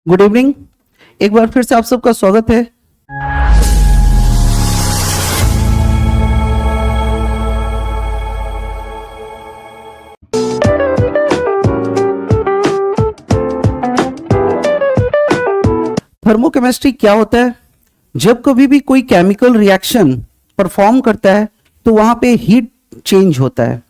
Good evening. एक बार फिर से आप सबका स्वागत है। थर्मोकेमिस्ट्री क्या होता है? जब कभी भी कोई केमिकल रिएक्शन परफॉर्म करता है तो वहां पे हीट चेंज होता है।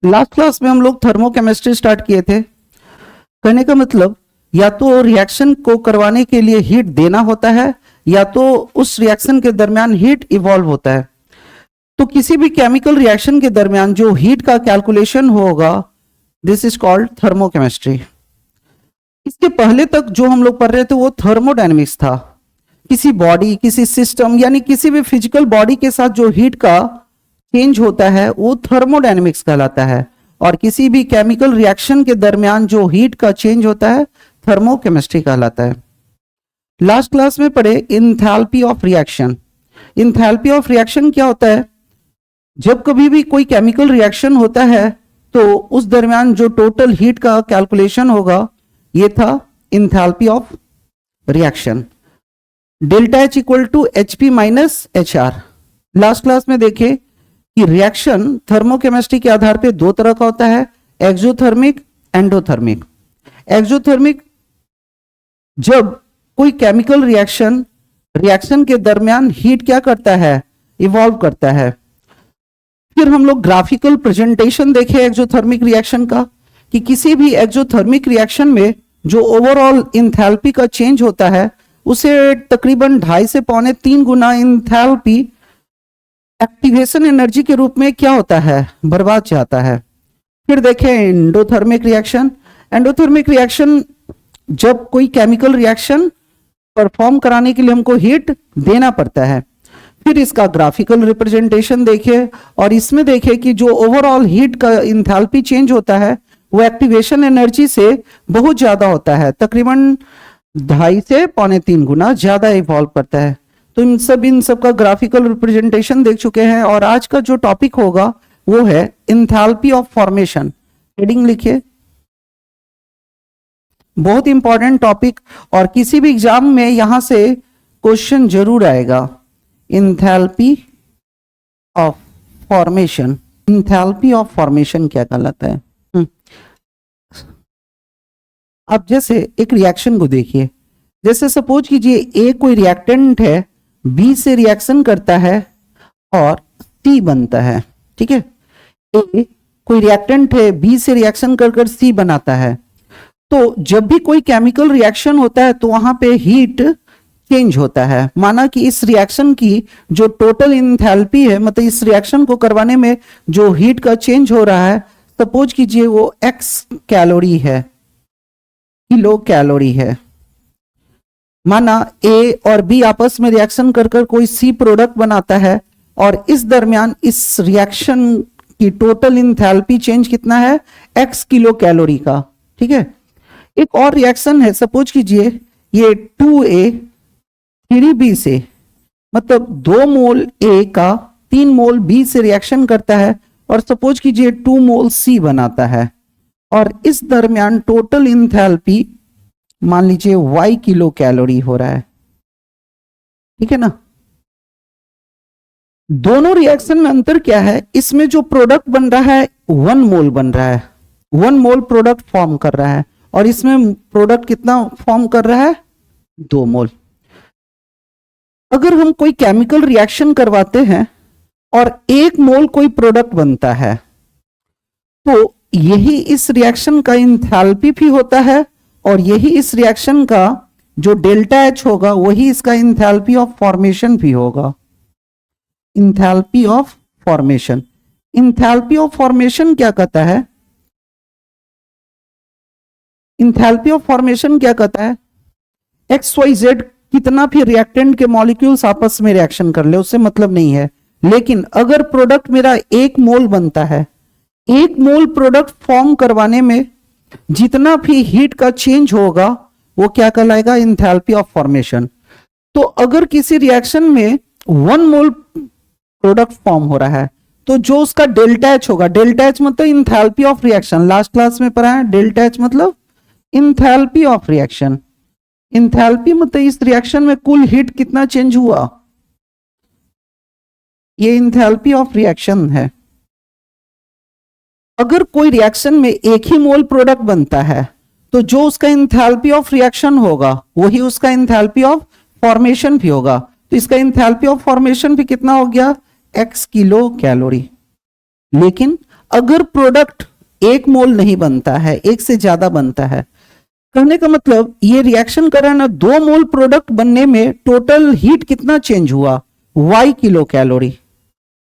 लास्ट क्लास में हम लोग थर्मोकेमिस्ट्री स्टार्ट किए थे। कहने का मतलब या तो रिएक्शन को करवाने के लिए हीट देना होता है या तो उस रिएक्शन के दरमियान हीट इवॉल्व होता है। तो किसी भी केमिकल रिएक्शन के दरमियान जो हीट का कैलकुलेशन होगा, दिस इज कॉल्ड थर्मोकेमिस्ट्री। इसके पहले तक जो हम लोग पढ़ रहे थे वो थर्मोडायनेमिक्स था। किसी बॉडी, किसी सिस्टम यानी किसी भी फिजिकल बॉडी के साथ जो हीट का चेंज होता है वो थर्मोडायनेमिक्स कहलाता है, और किसी भी केमिकल रिएक्शन के दरमियान जो हीट का चेंज होता है थर्मोकेमिस्ट्री कहलाता है। लास्ट क्लास में पढ़े enthalpy of reaction. Enthalpy of reaction क्या होता है? जब कभी भी कोई केमिकल रिएक्शन होता है तो उस दरमियान जो टोटल हीट का कैलकुलेशन होगा, ये था enthalpy of reaction. Delta H equal to H P minus H R. Last class में देखे कि रिएक्शन थर्मोकेमिस्ट्री के आधार पे दो तरह का होता है, एक्सोथर्मिक, एंडोथर्मिक। एक्सोथर्मिक जब कोई केमिकल रिएक्शन के दरमियान हीट क्या करता है, इवॉल्व करता है। फिर हम लोग ग्राफिकल प्रेजेंटेशन देखे एक्सोथर्मिक रिएक्शन का, कि किसी भी एक्सोथर्मिक रिएक्शन में जो ओवरऑल इंथैल्पी का चेंज होता है उसे तकरीबन 2.5 से 3.25 गुना इंथैल्पी एक्टिवेशन एनर्जी के रूप में क्या होता है, बर्बाद जाता है। फिर देखें एंडोथर्मिक रिएक्शन। एंडोथर्मिक रिएक्शन जब कोई केमिकल रिएक्शन परफॉर्म कराने के लिए हमको हीट देना पड़ता है। फिर इसका ग्राफिकल रिप्रेजेंटेशन देखे और इसमें देखे कि जो ओवरऑल हीट का इंथैल्पी चेंज होता है वो एक्टिवेशन एनर्जी से बहुत ज्यादा होता है, तकरीबन 2.5 से 3.25 गुना ज्यादा इवॉल्व करता है। तो इन सब का ग्राफिकल रिप्रेजेंटेशन देख चुके हैं, और आज का जो टॉपिक होगा वो है इंथैल्पी ऑफ फॉर्मेशन। हेडिंग लिखिए, बहुत इंपॉर्टेंट टॉपिक और किसी भी एग्जाम में यहां से क्वेश्चन जरूर आएगा। Enthalpy of formation. Enthalpy of formation क्या कहलाता है? अब जैसे एक रिएक्शन को देखिए, जैसे सपोज कीजिए ए कोई रिएक्टेंट है, बी से रिएक्शन करता है और सी बनता है। ठीक है, ए कोई रिएक्टेंट है, बी से रिएक्शन कर सी बनाता है। तो जब भी कोई केमिकल रिएक्शन होता है तो वहां पे हीट चेंज होता है। माना कि इस रिएक्शन की जो टोटल इंथैल्पी है, मतलब इस रिएक्शन को करवाने में जो हीट का चेंज हो रहा है, सपोज कीजिए वो x कैलोरी है, किलो कैलोरी है। माना ए और बी आपस में रिएक्शन कर कोई सी प्रोडक्ट बनाता है, और इस दरमियान इस रिएक्शन की टोटल इंथैल्पी चेंज कितना है, x किलो कैलोरी का। ठीक है, एक और रिएक्शन है, सपोज कीजिए ये 2a 3b से, मतलब 2 मोल a का 3 मोल b से रिएक्शन करता है, और सपोज कीजिए 2 मोल c बनाता है, और इस दरमियान टोटल इंथैल्पी मान लीजिए y किलो कैलोरी हो रहा है। ठीक है ना। दोनों रिएक्शन में अंतर क्या है? इसमें जो प्रोडक्ट बन रहा है 1 मोल बन रहा है, 1 मोल प्रोडक्ट फॉर्म कर रहा है, और इसमें प्रोडक्ट कितना फॉर्म कर रहा है, 2 मोल। अगर हम कोई केमिकल रिएक्शन करवाते हैं और 1 मोल कोई प्रोडक्ट बनता है, तो यही इस रिएक्शन का इंथैल्पी भी होता है, और यही इस रिएक्शन का जो डेल्टा एच होगा वही इसका इंथैल्पी ऑफ फॉर्मेशन भी होगा। Enthalpy of formation. Enthalpy of formation क्या कहता है? इंथैल्पी ऑफ फॉर्मेशन क्या कहता है? XYZ कितना भी रिएक्टेंट के मॉलिक्यूल्स आपस में रिएक्शन कर ले, उससे मतलब नहीं है, लेकिन अगर प्रोडक्ट मेरा 1 मोल बनता है, 1 मोल प्रोडक्ट फॉर्म करवाने में जितना भी हीट का चेंज होगा वो क्या कहलाएगा, इंथैल्पी ऑफ फॉर्मेशन। तो अगर किसी रिएक्शन में 1 मोल प्रोडक्ट फॉर्म हो रहा है तो जो उसका डेल्टा एच होगा, डेल्टा एच मतलब enthalpy of reaction, last class में पढ़ा है, डेल्टा एच मतलब इंथैल्पी ऑफ रिएक्शन। इंथैल्पी मतलब इस रिएक्शन में कुल हीट कितना चेंज हुआ, ये इंथैल्पी ऑफ रिएक्शन है। अगर कोई रिएक्शन में एक ही मोल प्रोडक्ट बनता है तो जो उसका इंथैल्पी ऑफ रिएक्शन होगा वही उसका इंथैल्पी ऑफ फॉर्मेशन भी होगा। तो इसका इंथैल्पी ऑफ फॉर्मेशन भी कितना हो गया, x किलो कैलोरी। लेकिन अगर प्रोडक्ट एक मोल नहीं बनता है, एक से ज्यादा बनता है, कहने का मतलब ये रिएक्शन कर रहा है ना, 2 मोल प्रोडक्ट बनने में टोटल हीट कितना चेंज हुआ, y किलो कैलोरी।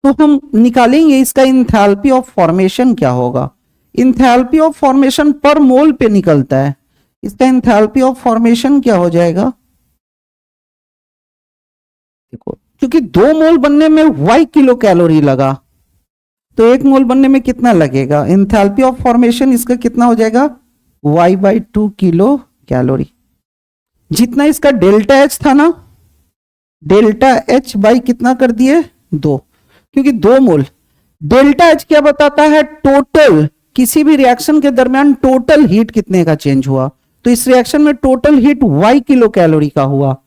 तो हम निकालेंगे इसका इंथैल्पी ऑफ फॉर्मेशन क्या होगा। इंथैल्पी ऑफ फॉर्मेशन पर मोल पे निकलता है, इसका इंथैल्पी ऑफ फॉर्मेशन क्या हो जाएगा, देखो क्योंकि 2 मोल बनने में y किलो कैलोरी लगा तो 1 मोल बनने में कितना लगेगा, इंथैल्पी ऑफ फॉर्मेशन इसका कितना हो जाएगा y/2 किलो कैलोरी। जितना इसका डेल्टा एच था ना, डेल्टा एच बाई कितना कर दिए 2, क्योंकि 2 मोल। डेल्टा एच क्या बताता है, टोटल किसी भी रिएक्शन के दरमियान टोटल हीट कितने का चेंज हुआ। तो इस रिएक्शन में total heat y kilo calorie का हुआ।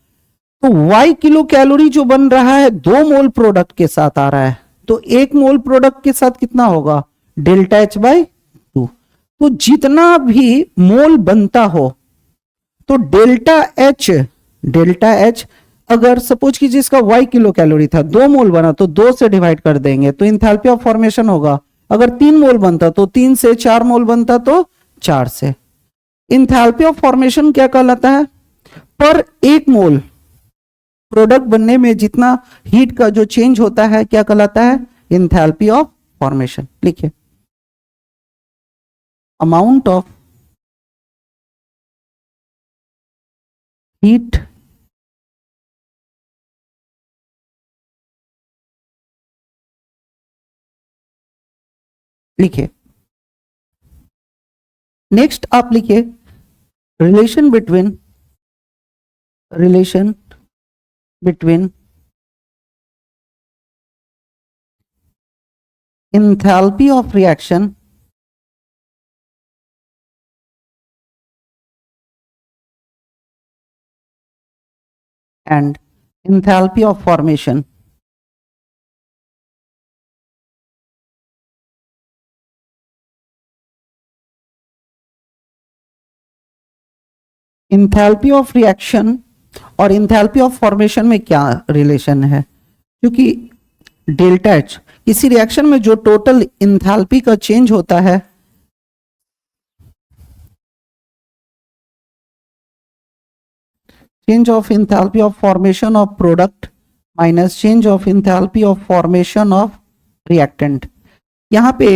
तो y किलो कैलोरी जो बन रहा है 2 मोल प्रोडक्ट के साथ आ रहा है, तो 1 मोल प्रोडक्ट के साथ कितना होगा, डेल्टा एच बाई 2। तो जितना भी मोल बनता हो तो डेल्टा एच अगर सपोज कीजिए इसका y किलो कैलोरी था, 2 मोल बना तो 2 से डिवाइड कर देंगे तो इंथैल्पी ऑफ फॉर्मेशन होगा। अगर 3 मोल बनता तो 3 से, 4 मोल बनता तो 4 से। इंथैल्पी ऑफ फॉर्मेशन क्या कहलाता है, पर 1 मोल प्रोडक्ट बनने में जितना हीट का जो चेंज होता है क्या कहलाता है, इंथैल्पी ऑफ फॉर्मेशन। लिखिए अमाउंट ऑफ हीट लिखिए। नेक्स्ट आप लिखिए relation between enthalpy of reaction and enthalpy of formation। Enthalpy of reaction और इंथैल्पी ऑफ फॉर्मेशन में क्या रिलेशन है, क्योंकि डेल्टा एच किसी रिएक्शन में जो टोटल इंथैल्पी का चेंज होता है, change of enthalpy of formation of product minus change of enthalpy of formation of reactant. यहाँ पे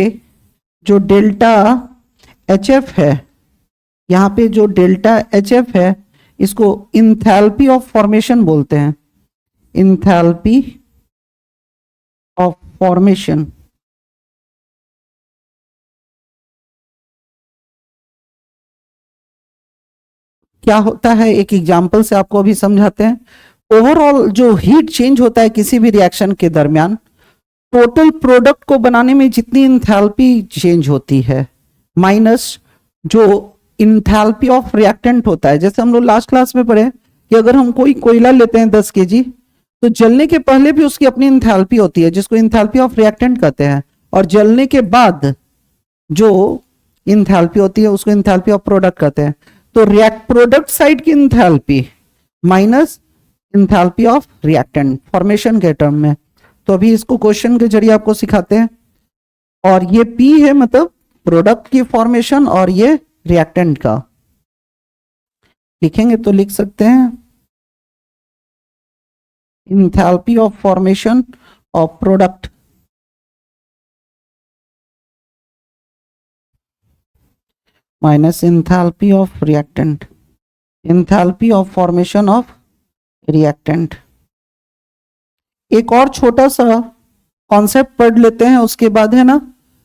जो डेल्टा एच एफ है, यहाँ पे जो डेल्टा एच एफ है इसको इंथैल्पी ऑफ फॉर्मेशन बोलते हैं, इंथैल्पी ऑफ फॉर्मेशन। क्या होता है एक एग्जांपल से आपको अभी समझाते हैं। ओवरऑल जो हीट चेंज होता है किसी भी रिएक्शन के दरमियान, टोटल प्रोडक्ट को बनाने में जितनी इंथैल्पी चेंज होती है माइनस जो इंथैल्पी ऑफ रिएक्टेंट होता है। जैसे हम लोग लास्ट क्लास में पढ़े कि अगर हम कोई कोयला लेते हैं 10 केजी तो जलने के पहले भी उसकी अपनी इंथैल्पी होती है जिसको इंथैल्पी ऑफ रिएक्टेंट कहते हैं, और जलने के बाद जो इंथैल्पी होती है उसको इंथैल्पी ऑफ प्रोडक्ट कहते हैं। तो प्रोडक्ट साइड की enthalpy minus enthalpy of reactant formation के टर्म में। तो अभी इसको क्वेश्चन के जरिए आपको सिखाते हैं। और ये P है मतलब प्रोडक्ट की फॉर्मेशन और ये रिएक्टेंट का। लिखेंगे तो लिख सकते हैं enthalpy of formation of product minus enthalpy of reactant, enthalpy of formation of reactant. एक और छोटा सा कॉन्सेप्ट पढ़ लेते हैं, उसके बाद है ना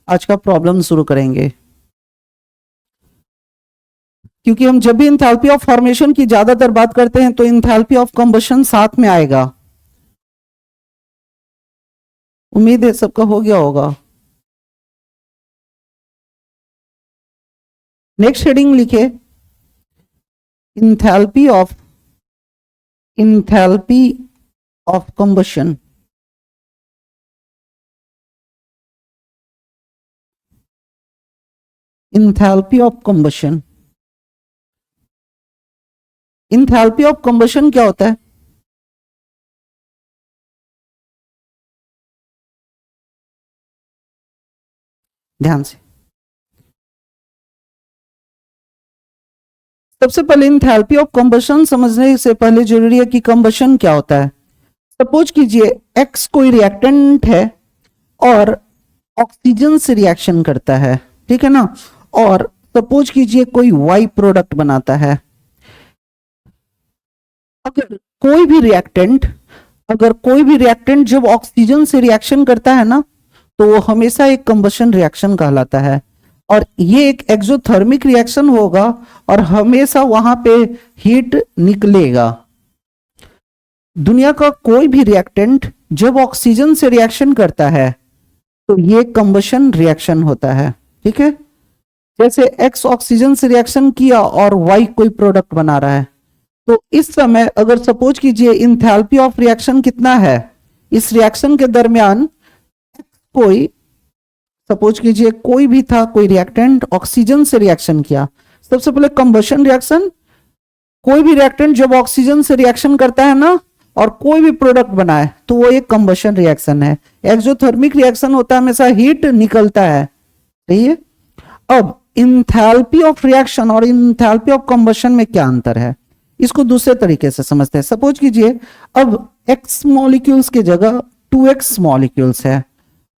आज का प्रॉब्लम शुरू करेंगे। क्योंकि हम जब भी इंथैल्पी ऑफ फॉर्मेशन की ज्यादातर बात करते हैं तो इंथैल्पी ऑफ कंबशन साथ में आएगा। उम्मीद है सबका हो गया होगा। नेक्स्ट हेडिंग लिखे enthalpy of enthalpy of combustion, enthalpy of combustion, enthalpy of combustion क्या होता है? ध्यान से, सबसे पहले इंथैल्पी ऑफ कंबशन समझने से पहले जरूरी है कि कंबशन क्या होता है। सपोज कीजिए एक्स कोई रिएक्टेंट है और ऑक्सीजन से रिएक्शन करता है, ठीक है ना, और सपोज कीजिए कोई वाई प्रोडक्ट बनाता है। अगर कोई भी रिएक्टेंट अगर कोई भी रिएक्टेंट जब ऑक्सीजन से रिएक्शन करता है ना, तो वो हमेशा एक कंबशन रिएक्शन कहलाता है, और ये एक एक्सोथर्मिक रिएक्शन होगा और हमेशा वहां पे हीट निकलेगा। दुनिया का कोई भी रिएक्टेंट जब ऑक्सीजन से रिएक्शन करता है तो ये कंबशन रिएक्शन होता है, ठीक है। जैसे एक्स ऑक्सीजन से रिएक्शन किया और वाई कोई प्रोडक्ट बना रहा है, तो इस समय अगर सपोज कीजिए इंथैल्पी ऑफ रिएक्शन कितना है, इस रिएक्शन के दरमियान कोई सपोज कीजिए कोई भी था, कोई रिएक्टेंट ऑक्सीजन से रिएक्शन किया। सबसे पहले कंबशन रिएक्शन, कोई भी रिएक्टेंट जब ऑक्सीजन से रिएक्शन करता है ना और कोई भी प्रोडक्ट बनाए तो वो एक कंबशन रिएक्शन है। एक्सोथर्मिक रिएक्शन होता है, हमेशा हीट निकलता है, सही है। अब इंथैल्पी ऑफ रिएक्शन और इंथैल्पी ऑफ कंबशन में क्या अंतर है, इसको दूसरे तरीके से समझते हैं। सपोज कीजिए अब x मॉलिक्यूल्स की जगह 2x मॉलिक्यूल्स है,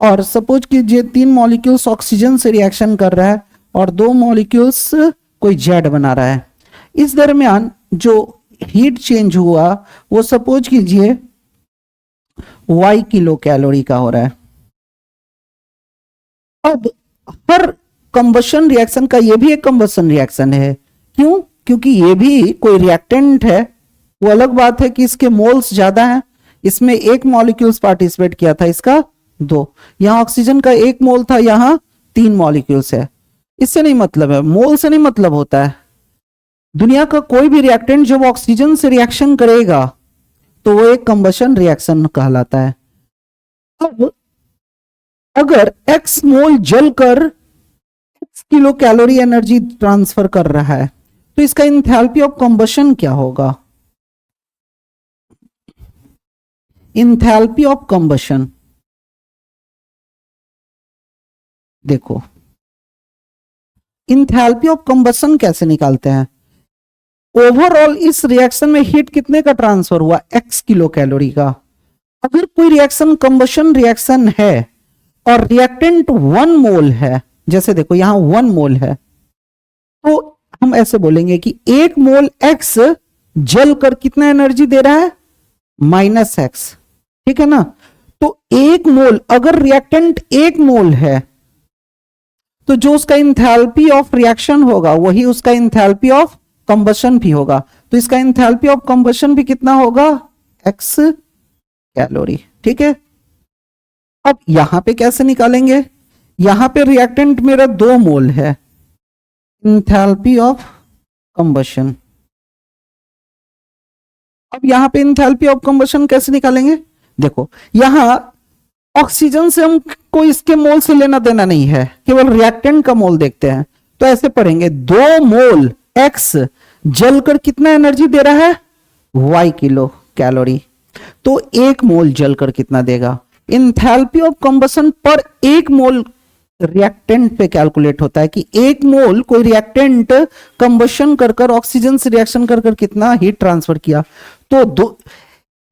और सपोज कीजिए 3 मॉलिक्यूल्स ऑक्सीजन से रिएक्शन कर रहा है और 2 मॉलिक्यूल्स कोई जेड बना रहा है। इस दरमियान जो हीट चेंज हुआ वो सपोज कीजिए y किलो कैलोरी का हो रहा है। अब हर कंबशन रिएक्शन का ये भी एक कंबशन रिएक्शन है, क्यों? क्योंकि ये भी कोई रिएक्टेंट है। वो अलग बात है कि इसके मोल्स ज्यादा हैं, इसमें 1 मॉलिक्यूल्स पार्टिसिपेट किया था, इसका 2। यहां ऑक्सीजन का 1 मोल था, यहां 3 मॉलिक्यूल्स है। इससे नहीं मतलब है, मोल से नहीं मतलब होता है। दुनिया का कोई भी रिएक्टेंट जब ऑक्सीजन से रिएक्शन करेगा तो वो एक कंबशन रिएक्शन कहलाता है। अब अगर x मोल जलकर x kilo calorie energy transfer कर रहा है तो इसका इंथैल्पी ऑफ कंबशन क्या होगा? इंथैल्पी ऑफ कंबशन देखो, इंथैल्पी ऑफ कंबशन कैसे निकालते हैं? ओवरऑल इस रिएक्शन में हीट कितने का ट्रांसफर हुआ? x किलो कैलोरी का। अगर कोई रिएक्शन कंबशन रिएक्शन है और रिएक्टेंट 1 मोल है, जैसे देखो यहां 1 मोल है, तो हम ऐसे बोलेंगे कि 1 मोल x जलकर कितना एनर्जी दे रहा है? -x, ठीक है ना। तो 1 मोल, अगर रिएक्टेंट 1 मोल है तो जो उसका इंथैल्पी ऑफ रिएक्शन होगा वही उसका इंथैल्पी ऑफ कंबशन भी होगा। तो इसका इंथैल्पी ऑफ कंबशन भी कितना होगा? x कैलोरी, ठीक है। अब यहां पे कैसे निकालेंगे? यहां पे रिएक्टेंट मेरा 2 मोल है, इंथैल्पी ऑफ कंबशन। अब यहां पे इंथैल्पी ऑफ कंबशन कैसे निकालेंगे? देखो यहां ऑक्सीजन से हमको इसके मोल से लेना देना नहीं है, केवल रिएक्टेंट का मोल देखते हैं। तो ऐसे पढ़ेंगे 2 मोल x जलकर कितना एनर्जी दे रहा है? y kilo calorie. तो 1 मोल जलकर कितना देगा? इंथैल्पी ऑफ कंबशन पर 1 मोल रिएक्टेंट पे कैलकुलेट होता है कि 1 मोल कोई रिएक्टेंट कंबशन कर कर ऑक्सीजन से रिएक्शन कर कर कितना हीट ट्रांसफर किया। तो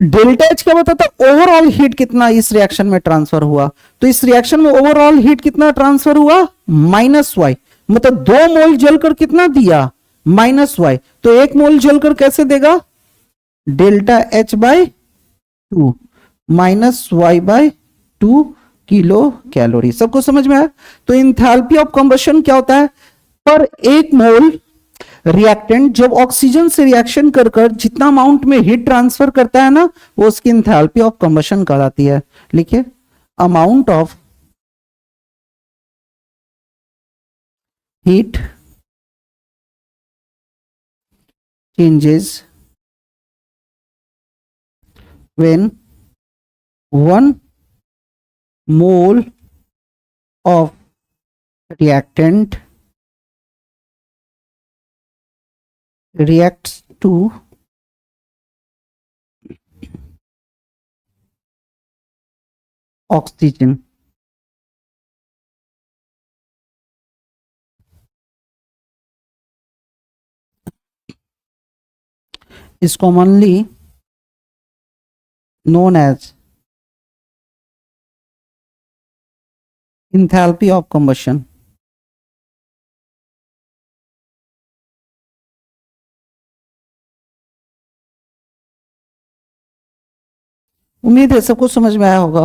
डेल्टा एच क्या बताता है? ओवरऑल हीट कितना इस रिएक्शन में ट्रांसफर हुआ। तो इस रिएक्शन में ओवरऑल हीट कितना ट्रांसफर हुआ? -y, मतलब 2 मोल जलकर कितना दिया? -y। तो 1 मोल जलकर कैसे देगा? Delta H by 2 -y/2 kilo calorie. सबको समझ में आया? तो इंथैल्पी ऑफ कंबशन क्या होता है? पर 1 मोल रिएक्टेंट जब ऑक्सीजन से रिएक्शन कर कर जितना अमाउंट में हीट ट्रांसफर करता है ना, वो उसकी इंथैल्पी ऑफ कंबशन कहलाती है। लिखिए, amount of heat changes when 1 mole of reactant reacts to oxygen is commonly known as enthalpy of combustion. उम्मीद है सबको समझ में आया होगा।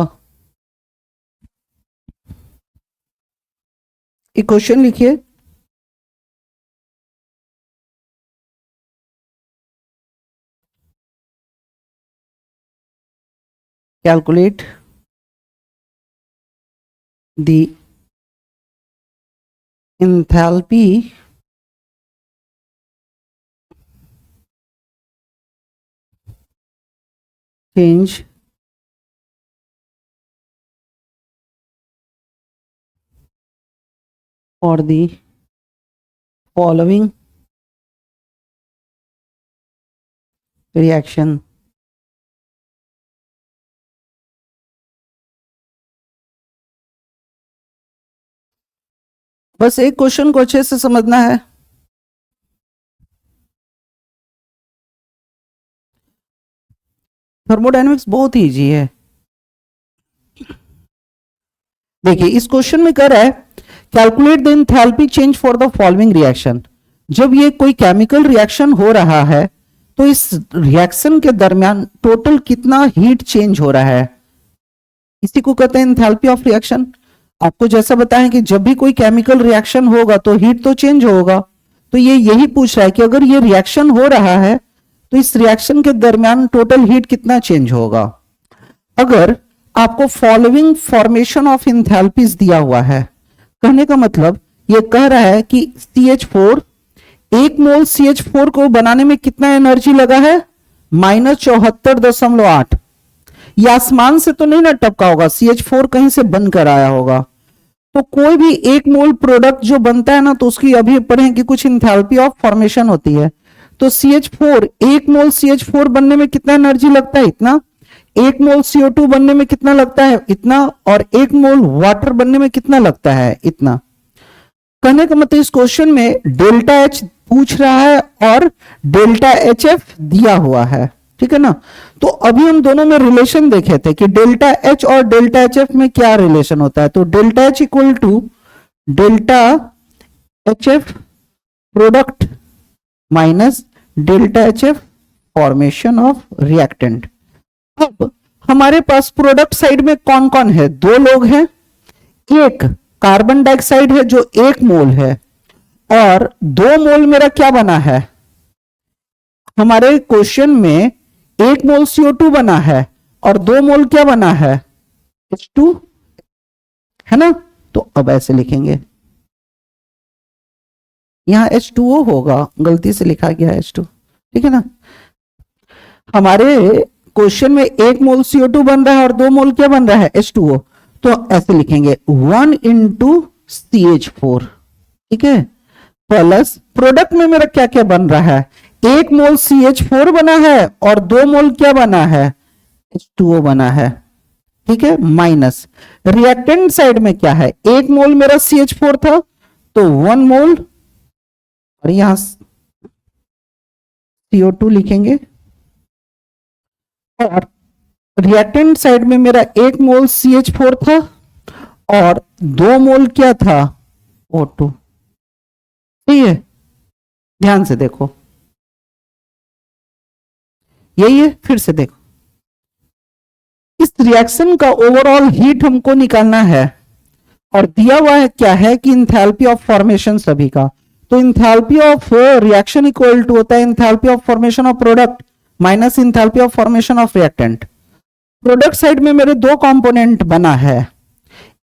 एक क्वेश्चन लिखिए, calculate the enthalpy change for the following reaction. बस एक क्वेश्चन को अच्छे से समझना है। थर्मोडायनेमिक्स बहुत ही इजी है। देखिए इस क्वेश्चन में कर रहा है calculate the enthalpy change for the following reaction. जब ये कोई केमिकल रिएक्शन हो रहा है तो इस रिएक्शन के दरमियान टोटल कितना हीट चेंज हो रहा है, इसी को कहते हैं एंथैल्पी ऑफ रिएक्शन। आपको जैसा बताएं कि जब भी कोई केमिकल रिएक्शन होगा तो हीट तो चेंज होगा, तो ये यही पूछ रहा है कि अगर ये रिएक्शन हो रहा है तो इस रिएक्शन के दरमियान टोटल हीट कितना चेंज होगा। अगर आपको फॉलोइंग फॉर्मेशन ऑफ एंथैल्पीज दिया हुआ है, कहने का मतलब ये कह रहा है कि CH4 1 मोल CH4 को बनाने में कितना एनर्जी लगा है, -74.8। ये आसमान से तो नहीं ना टपका होगा, CH4 कहीं से बनकर आया होगा। तो कोई भी 1 मोल प्रोडक्ट जो बनता है ना, तो उसकी अभी पढ़ें कि कुछ एंथैल्पी ऑफ फॉर्मेशन होती है। तो CH4 1 मोल CH4 बनने में कितना एनर्जी लगता है, इतना। 1 मोल CO2 बनने में कितना लगता है, इतना। और 1 मोल वाटर बनने में कितना लगता है, इतना। कहने का मतलब इस क्वेश्चन में डेल्टा H पूछ रहा है और डेल्टा HF दिया हुआ है, ठीक है ना। तो अभी हम दोनों में रिलेशन देखे थे कि डेल्टा H और डेल्टा HF में क्या रिलेशन होता है। तो delta H equal to delta HF product minus delta HF formation of reactant. अब हमारे पास प्रोडक्ट साइड में कौन कौन है, 2 लोग हैं। एक कार्बन डाइऑक्साइड है जो 1 मोल है, और 2 मोल मेरा क्या बना है, हमारे क्वेश्चन में 1 मोल CO2 बना है और 2 मोल क्या बना है, H2 है ना। तो अब ऐसे लिखेंगे, यहां H2O होगा, गलती से लिखा गया H2, ठीक है ना। हमारे क्वेश्चन में 1 मोल CO2 बन रहा है और 2 मोल क्या बन रहा है, H2O। तो ऐसे लिखेंगे 1 into CH4, ठीक है, प्लस प्रोडक्ट में मेरा क्या क्या बन रहा है, 1 मोल CH4 बना है और 2 मोल क्या बना है, H2O बना है, ठीक है, माइनस रिएक्टेंट साइड में क्या है, 1 मोल मेरा CH4 था तो 1 मोल, और यहां CO2 लिखेंगे, और रिएक्टेंट साइड में मेरा 1 मोल CH4 था और 2 मोल क्या था, O2। ठीक है, ध्यान से देखो, यही है। फिर से देखो, इस रिएक्शन का ओवरऑल हीट हमको निकालना है और दिया हुआ है क्या है कि इंथैल्पी ऑफ फॉर्मेशन सभी का। तो enthalpy of reaction equal to होता है enthalpy of formation of product minus enthalpy of formation of reactant. Product side में मेरे 2 कंपोनेंट बना है,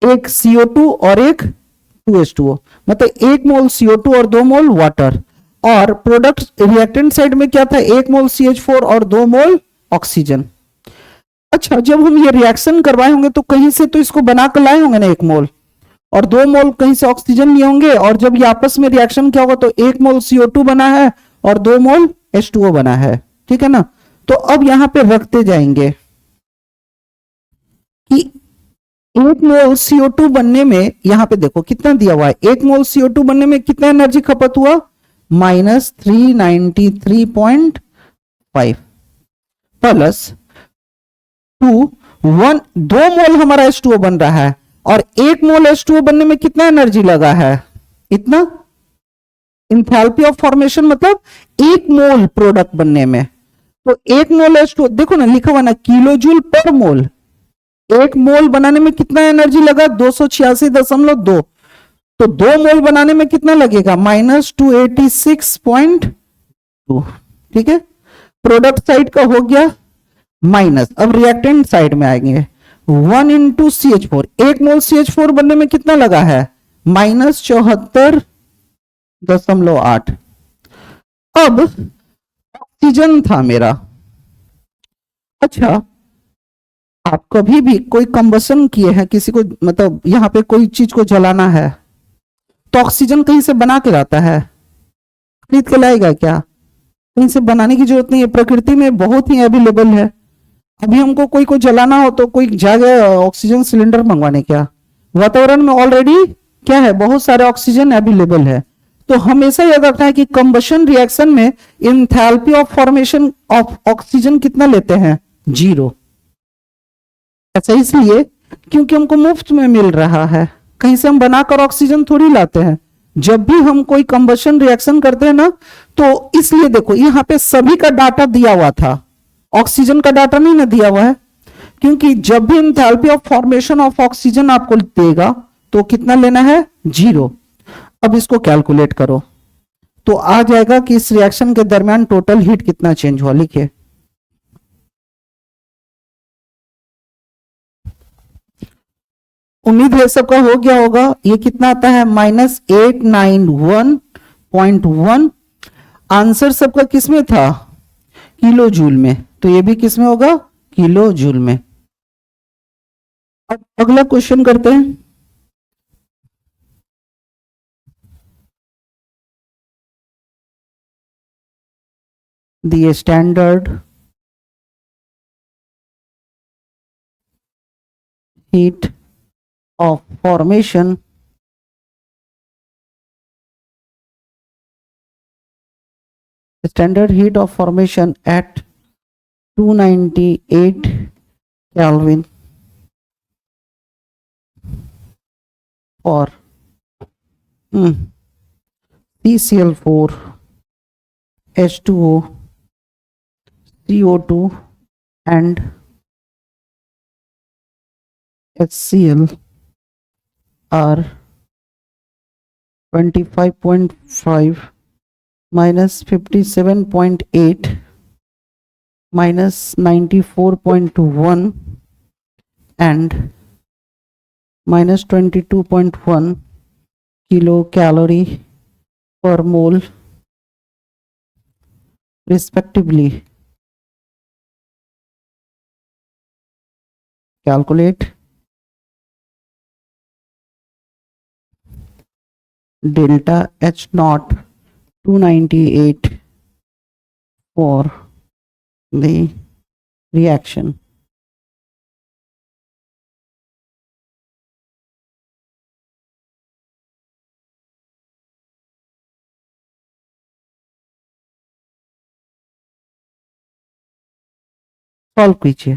एक CO2 और एक 2H2O, मतलब 1 मोल CO2 और 2 मोल वाटर। और प्रोडक्ट रिएक्टेंट साइड में क्या था, 1 मोल CH4 और 2 मोल ऑक्सीजन। अच्छा, जब हम ये रिएक्शन करवाए होंगे तो कहीं से तो इसको बना कर लाए होंगे ना 1 मोल, और 2 मोल कहीं से ऑक्सीजन लिए होंगे, और जब ये आपस में रिएक्शन क्या होगा तो 1 मोल CO2 बना है और 2 मोल H2O बना है, ठीक है ना। तो अब यहां पे रखते जाएंगे कि 1 मोल CO2 बनने में, यहां पे देखो कितना दिया हुआ है, 1 मोल CO2 बनने में कितना एनर्जी खपत हुआ, -393.5 प्लस 2 मोल हमारा H2O बन रहा है, और 1 मोल H2O बनने में कितना एनर्जी लगा है, इतना। इंथैल्पी ऑफ फॉर्मेशन मतलब 1 मोल प्रोडक्ट बनने में, तो 1 मोल H2O देखो ना लिखा हुआ ना, किलो जूल पर मोल। 1 मोल बनाने में कितना एनर्जी लगा, 286.2, तो 2 मोल बनाने में कितना लगेगा, -286.2, ठीक है। प्रोडक्ट साइड का हो गया माइनस, अब रिएक्टेंट साइड में आएंगे, 1 इंटू CH4, 1 मोल CH4 बनने में कितना लगा है, -74.8। अब ऑक्सीजन था मेरा। अच्छा, आप कभी भी कोई कंबसन किए हैं, किसी को मतलब यहां पे कोई चीज को जलाना है तो ऑक्सीजन कहीं से बना के लाता है, खरीद के लाएगा क्या, कहीं से बनाने की जरूरत नहीं है, प्रकृति में बहुत ही अवेलेबल है। अभी हमको कोई को जलाना हो तो कोई जाएगा ऑक्सीजन सिलेंडर मंगवाने क्या, वातावरण में ऑलरेडी क्या है, बहुत सारे ऑक्सीजन अवेलेबल है। तो हमेशा याद रखना है कि कंबशन रिएक्शन में enthalpy of formation of oxygen कितना लेते हैं, 0। ऐसा इसलिए क्योंकि हमको मुफ्त में मिल रहा है, कहीं से हम बनाकर ऑक्सीजन थोड़ी लाते हैं। जब भी हम कोई कंबशन रिएक्शन करते हैं ना, तो इसलिए देखो यहां पे सभी का डाटा दिया हुआ था, ऑक्सीजन का डाटा नहीं ना दिया हुआ है, क्योंकि जब भी enthalpy of formation of oxygen आपको देगा तो कितना लेना है, 0। अब इसको कैलकुलेट करो तो आ जाएगा कि इस रिएक्शन के दरमियान टोटल हीट कितना चेंज हुआ, लिखिए। उम्मीद है सबका हो गया होगा। ये कितना आता है, -891.1। आंसर सबका किसमें था, किलो जूल में, तो ये भी किसमें होगा, किलो जूल में। अब अगला क्वेश्चन करते हैं। The standard heat of formation at 298 Kelvin for CCl4 H2O CO2 and HCl are 25.5 minus 57.8 minus 94.1 and minus 22.1 kilocalorie per mole respectively. Calculate delta H naught 298 for the reaction. Solve कीजिए।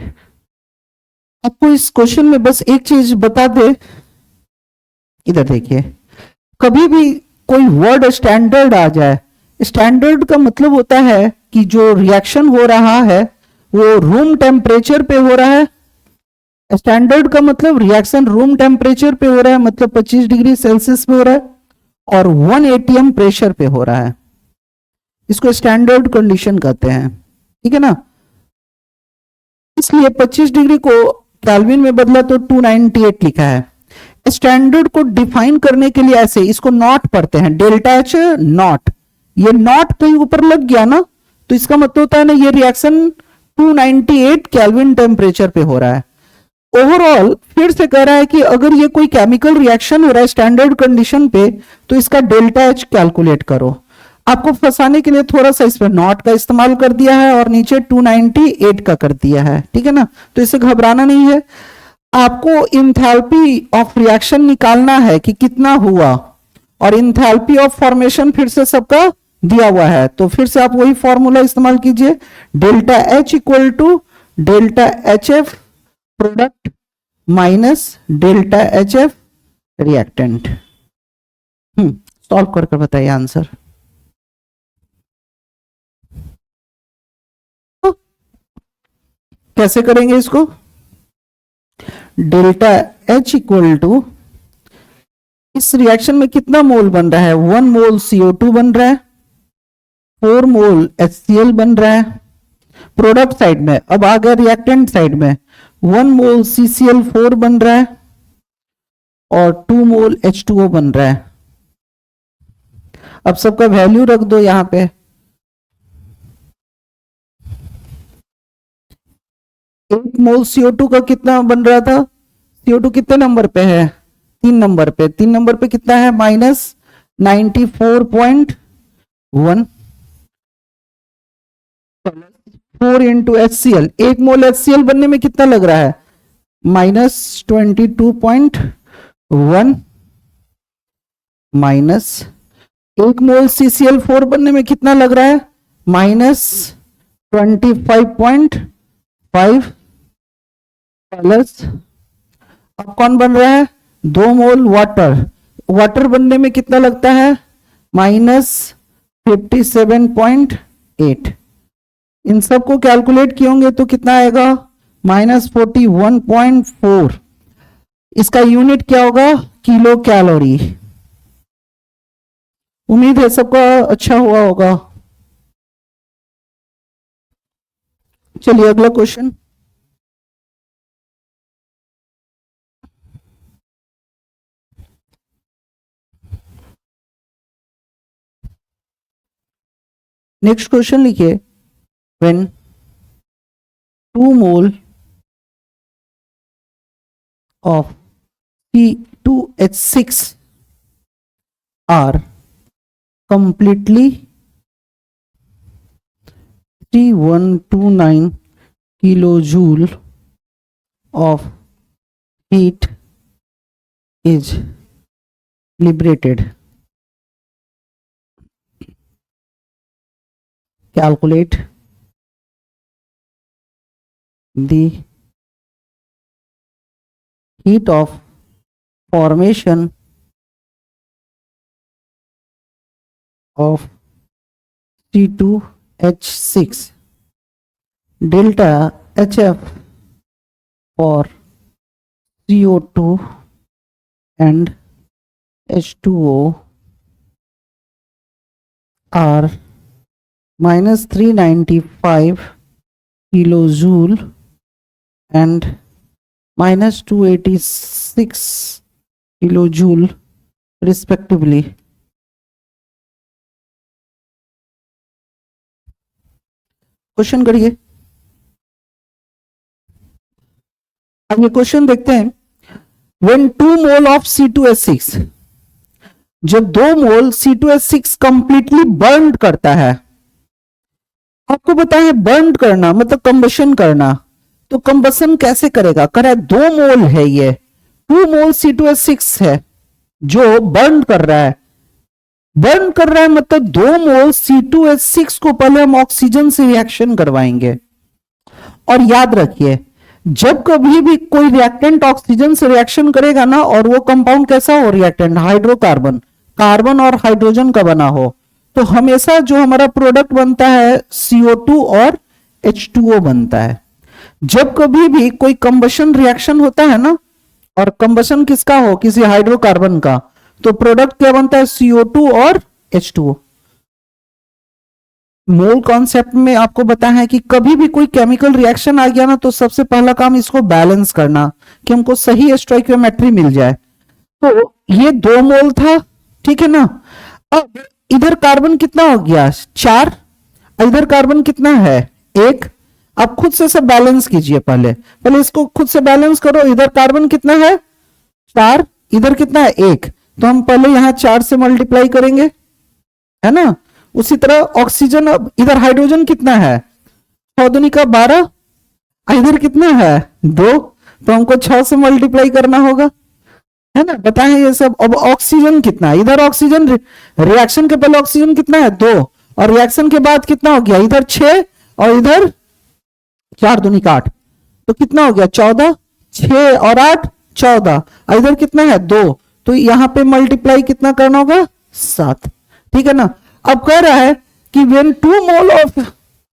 आपको इस question में बस एक चीज बता दे, इधर देखिए, कभी भी कोई वर्ड स्टैंडर्ड आ जाए, स्टैंडर्ड का मतलब होता है कि जो रिएक्शन हो रहा है वो रूम टेम्परेचर पे हो रहा है। स्टैंडर्ड का मतलब रिएक्शन रूम टेम्परेचर पे हो रहा है, मतलब 25 डिग्री सेल्सियस पे हो रहा है और 1 atm प्रेशर पे हो रहा है, इसको स्टैंडर्ड कंडीशन कहते हैं, ठीक है ना। इसलिए 25 डिग्री को केल्विन में बदला तो 298 लिखा है। स्टैंडर्ड को डिफाइन करने के लिए ऐसे इसको नॉट पढ़ते हैं, डेल्टा एच नॉट, ये नॉट कहीं ऊपर लग गया ना तो इसका मतलब होता है ना ये रिएक्शन 298 केल्विन टेम्परेचर पे हो रहा है। ओवरऑल फिर से कह रहा है कि अगर ये कोई केमिकल रिएक्शन हो रहा है स्टैंडर्ड कंडीशन पे तो इसका डेल्टा एच कैलकुलेट करो। आपको फंसाने के लिए थोड़ा सा इसमें नॉट का इस्तेमाल कर दिया है और नीचे 298 का कर दिया है, ठीक है ना। तो इसे घबराना नहीं है। आपको इंथैल्पी ऑफ रिएक्शन निकालना है कि कितना हुआ, और इंथैल्पी ऑफ फॉर्मेशन फिर से सबका दिया हुआ है, तो फिर से आप वही फॉर्मूला इस्तेमाल कीजिए, delta H equal to delta H F product minus delta H F reactant. Solve कर बताइए आंसर। कैसे करेंगे इसको? डेल्टा एच इक्वल टू, इस रिएक्शन में कितना मोल बन रहा है? 1 मोल CO2 बन रहा है, 4 मोल HCl बन रहा है प्रोडक्ट साइड में। अब आ गया रिएक्टेंट साइड में, 1 मोल CCl4 बन रहा है और 2 मोल H2O बन रहा है। अब सबका वैल्यू रख दो यहां पे। एक मोल CO2 का कितना बन रहा था? CO2 कितने नंबर पे है? 3 नंबर पे। 3 नंबर पे कितना है? -94.1 4 इंटू HCl। 1 मोल HCl बनने में कितना लग रहा है? -22.1 माइनस 1 मोल CCl4 बनने में कितना लग रहा है? -25.5 प्लस, अब कौन बन रहा है? 2 मोल वाटर। वाटर बनने में कितना लगता है? -57.8। इन सबको कैलकुलेट किए होंगे तो कितना आएगा? -41.4। इसका यूनिट क्या होगा? Kilo calorie. उम्मीद है सबका अच्छा हुआ होगा। चलिए अगला क्वेश्चन। नेक्स्ट क्वेश्चन लिखिए, when 2 mole of C2H6 are completely 3129 kilojoule of heat is liberated. Calculate the heat of formation of C2H6, delta HF for CO2 and H2O are -395 kilojoule and -286 kilojoule respectively. Question करिए। अब ये question देखते हैं। When 2 mole of C2H6, जब 2 मोल C2H6 completely burn करता है, आपको पता है बर्न करना मतलब कंबशन करना, तो कंबशन कैसे करेगा? करा 2 मोल है, ये 2 मोल C2H6 है जो बर्न कर रहा है। बर्न कर रहा है मतलब 2 मोल C2H6 को पहले हम ऑक्सीजन से रिएक्शन करवाएंगे। और याद रखिए, जब कभी भी कोई रिएक्टेंट ऑक्सीजन से रिएक्शन करेगा ना, और वो कंपाउंड कैसा हो? रिएक्टेंट हाइड्रोकार्बन, कार्बन और हाइड्रोजन का बना हो, तो हमेशा जो हमारा प्रोडक्ट बनता है CO2 और H2O बनता है। जब कभी भी कोई कंबशन रिएक्शन होता है ना, और कंबशन किसका हो? किसी हाइड्रोकार्बन का, तो प्रोडक्ट क्या बनता है? CO2 और H2O। मोल कॉन्सेप्ट में आपको बताया है कि कभी भी कोई केमिकल रिएक्शन आ गया ना, तो सबसे पहला काम इसको बैलेंस करना, कि हमको सही स्टोइकियोमेट्री मिल जाए। तो ये 2 मोल था, ठीक है ना। अब इधर कार्बन कितना हो गया? 4, इधर कार्बन कितना है? 1। आप खुद से सब बैलेंस कीजिए, पहले पहले इसको खुद से बैलेंस करो। इधर कार्बन कितना है 4, इधर कितना है 1, तो हम पहले यहां 4 से मल्टीप्लाई करेंगे, है ना। उसी तरह ऑक्सीजन, अब इधर हाइड्रोजन कितना है 6 दूनी का 12, इधर कितना है 2, तो हमको 6 से मल्टीप्लाई करना होगा, है ना। बताएं ये सब। अब ऑक्सीजन कितना है, इधर ऑक्सीजन रिएक्शन के पहले ऑक्सीजन कितना है 2, और रिएक्शन के बाद कितना हो गया इधर 6 और इधर 4 दूनी का 8, तो कितना हो गया 14, 6 और 8 14, इधर कितना है 2, तो यहां पे मल्टीप्लाई कितना करना होगा 7, ठीक है ना। अब कह रहा है कि व्हेन 2 मोल ऑफ,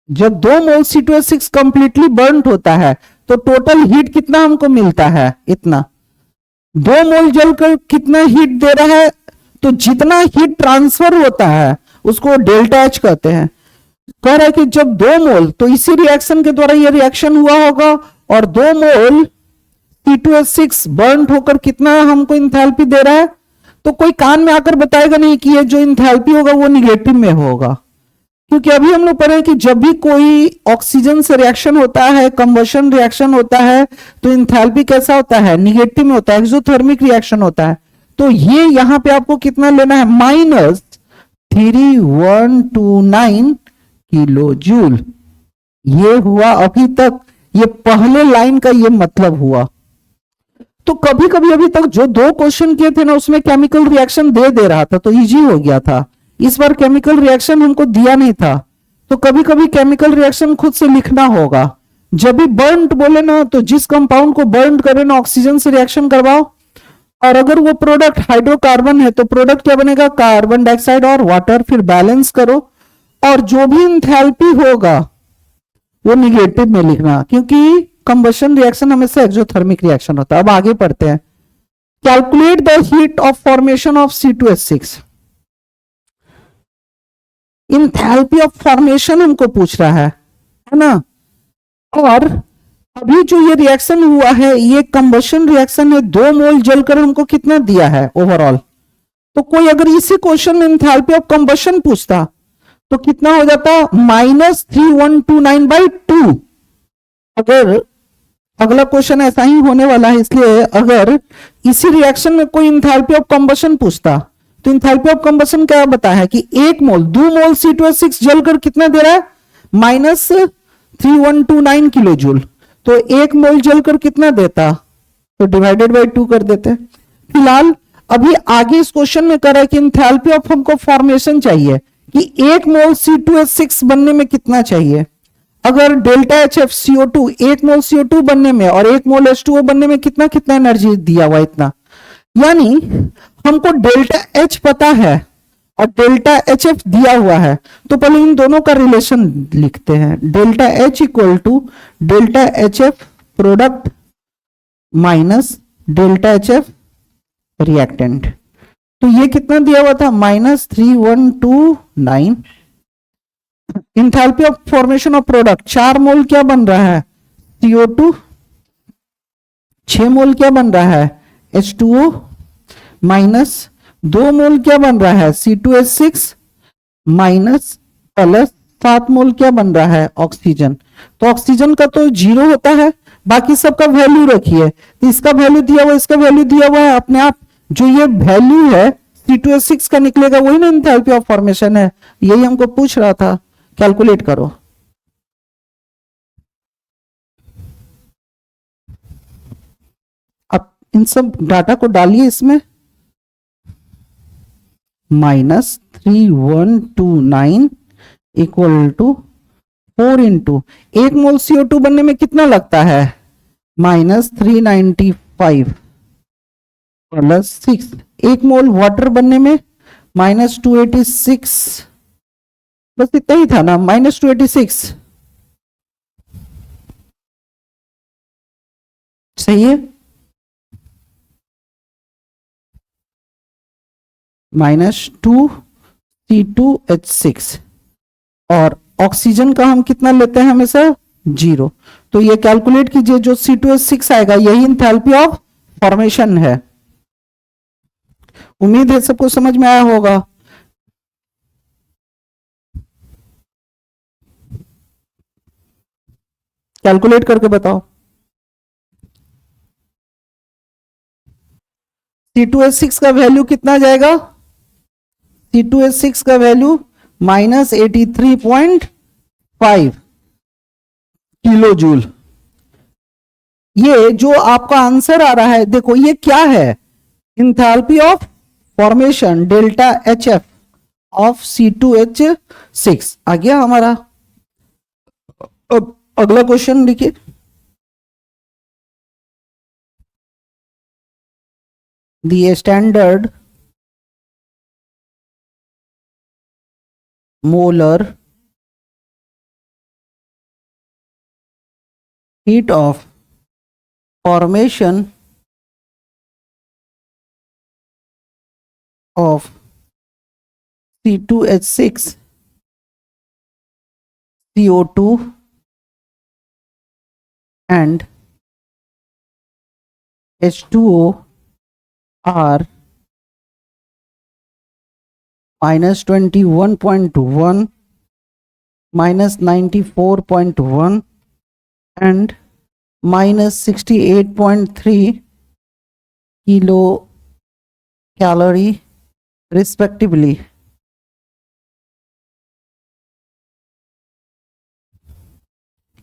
जब 2 मोल C2H6 कंप्लीटली बर्न्ड होता है तो टोटल हीट कितना हमको मिलता है, इतना। 2 मोल जलकर कितना हीट दे रहा है, तो जितना हीट ट्रांसफर होता है उसको डेल्टा एच कहते हैं। कह रहा है कि जब 2 मोल, तो इसी रिएक्शन के द्वारा ये रिएक्शन हुआ होगा, और 2 मोल C2H6 बर्न होकर कितना हमको इंथैल्पी दे रहा है, तो कोई कान में आकर बताएगा नहीं कि ये जो इंथैल्पी होगा वो निगेटिव में होगा, क्योंकि अभी हम लोग पढ़े कि जब भी कोई ऑक्सीजन से रिएक्शन होता है, कंबशन रिएक्शन होता है, तो इंथैल्पी कैसा होता है, निगेटिव में होता है, एक्सोथर्मिक रिएक्शन होता है। तो ये यहां पे आपको कितना लेना है -3129 किलो जूल। ये हुआ अभी तक, ये पहले लाइन का ये मतलब हुआ। तो कभी कभी अभी तक जो 2 क्वेश्चन किए थे ना उसमें केमिकल रिएक्शन दे रहा था तो इजी हो गया था। इस बार केमिकल रिएक्शन हमको दिया नहीं था, तो कभी कभी केमिकल रिएक्शन खुद से लिखना होगा। जब भी बर्न बोले ना, तो जिस कंपाउंड को बर्न करे ना ऑक्सीजन से रिएक्शन करवाओ, और अगर वो प्रोडक्ट हाइड्रोकार्बन है तो प्रोडक्ट क्या बनेगा कार्बन डाइऑक्साइड और वाटर, फिर बैलेंस करो, और जो भी इंथैल्पी होगा वो निगेटिव में लिखना, क्योंकि कंबशन रिएक्शन हमेशा एक्सोथर्मिक रिएक्शन होता है। अब आगे पढ़ते हैं। Calculate the heat of formation of C2H6। Enthalpy of formation हमको पूछ रहा है ना। और अभी जो ये रिएक्शन हुआ है ये कंबशन रिएक्शन है, 2 मोल जलकर हमको कितना दिया है ओवरऑल। तो कोई अगर इसी क्वेश्चन में इंथैल्पी ऑफ कंबशन पूछता तो कितना हो जाता -3129/2। अगर अगला क्वेश्चन ऐसा ही होने वाला है, इसलिए अगर इसी रिएक्शन में कोई इंथैल्पी ऑफ कंबशन पूछता तो इंथैल्पी ऑफ कंबशन क्या बताया है कि 1 मोल 2 मोल C2H6 जलकर कितना दे रहा है -3129 किलो जूल। तो 1 मोल जलकर कितना देता, तो डिवाइडेड बाय 2 कर देते। फिलहाल अभी आगे इस क्वेश्चन में कर रहा है कि इंथैल्पी ऑफ हमको फॉर्मेशन चाहिए कि 1 मोल C2H6 बनने में कितना चाहिए। अगर डेल्टा HF CO2 1 मोल CO2 बनने में और 1 मोल H2O बनने में कितना कितना एनर्जी दिया हुआ, इतना। यानी हमको डेल्टा H पता है और डेल्टा HF दिया हुआ है, तो पहले इन दोनों का रिलेशन लिखते हैं। Delta H equal to delta HF product minus delta HF reactant. तो ये कितना दिया हुआ था -3129। Enthalpy of formation of product 4 mole क्या बन रहा है CO2, 6 मोल क्या बन रहा है H2O, माइनस 2 मोल क्या बन रहा है C2H6, माइनस प्लस 7 मोल क्या बन रहा है ऑक्सीजन। तो ऑक्सीजन का तो 0 होता है, बाकी सबका वैल्यू रखिए। तो इसका वैल्यू दिया हुआ, इसका वैल्यू दिया हुआ है, अपने आप जो ये वैल्यू है C2H6 का निकलेगा वही ना इंथैल्पी ऑफ फॉर्मेशन है। यही हमको पूछ रहा था, कैलकुलेट करो। अब इन सब डाटा को डालिए इसमें, -3129 equal to 4 into 1 mole CO2 बनने में कितना लगता है -395 प्लस 6, 1 मोल वाटर बनने में -286, बस इतना ही था ना -286, सही है। -2C2H6 और ऑक्सीजन का हम कितना लेते हैं हमेशा 0। तो ये कैलकुलेट कीजिए, जो C2H6 आएगा यही इंथैल्पी ऑफ फॉर्मेशन है। उम्मीद है सबको समझ में आया होगा। कैलकुलेट करके बताओ। C2H6 का वैल्यू कितना जाएगा? C2H6 का वैल्यू -83.5 किलो जूल। ये जो आपका आंसर आ रहा है, देखो ये क्या है? Enthalpy of formation delta HF of C2H6 आ गया हमारा। अब अगला क्वेश्चन लिखिए। The standard molar heat of formation of C2H6 CO2 and H2O are -21.1, -94.1 and -68.3 kilo calorie respectively.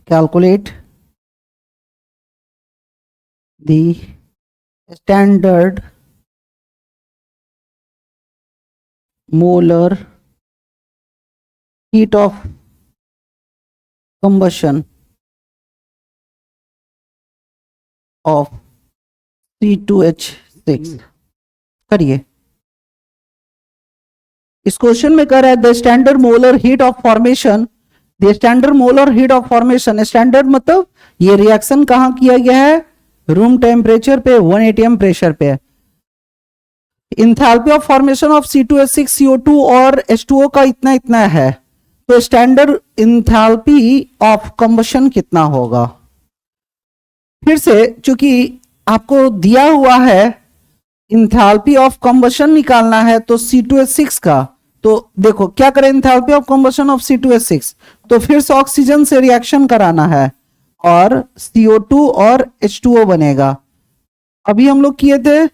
Calculate the standard molar heat of combustion of C2H6। करिए। इस question में कह रहा है the standard molar heat of formation, the standard molar heat of formation, standard मतलब ये reaction कहां किया गया है? रूम टेम्परेचर पे, 1 atm प्रेशर पे। Enthalpy of formation of C2H6 CO2 और H2O का इतना इतना है, तो स्टैंडर्ड इंथैल्पी ऑफ कंबशन कितना होगा? फिर से चूंकि आपको दिया हुआ है इंथैल्पी ऑफ कंबशन निकालना है तो C2H6 का, तो देखो क्या करें, enthalpy of combustion of C2H6 तो फिर से ऑक्सीजन से रिएक्शन कराना है और CO2 और H2O बनेगा। अभी हम लोग किए थे,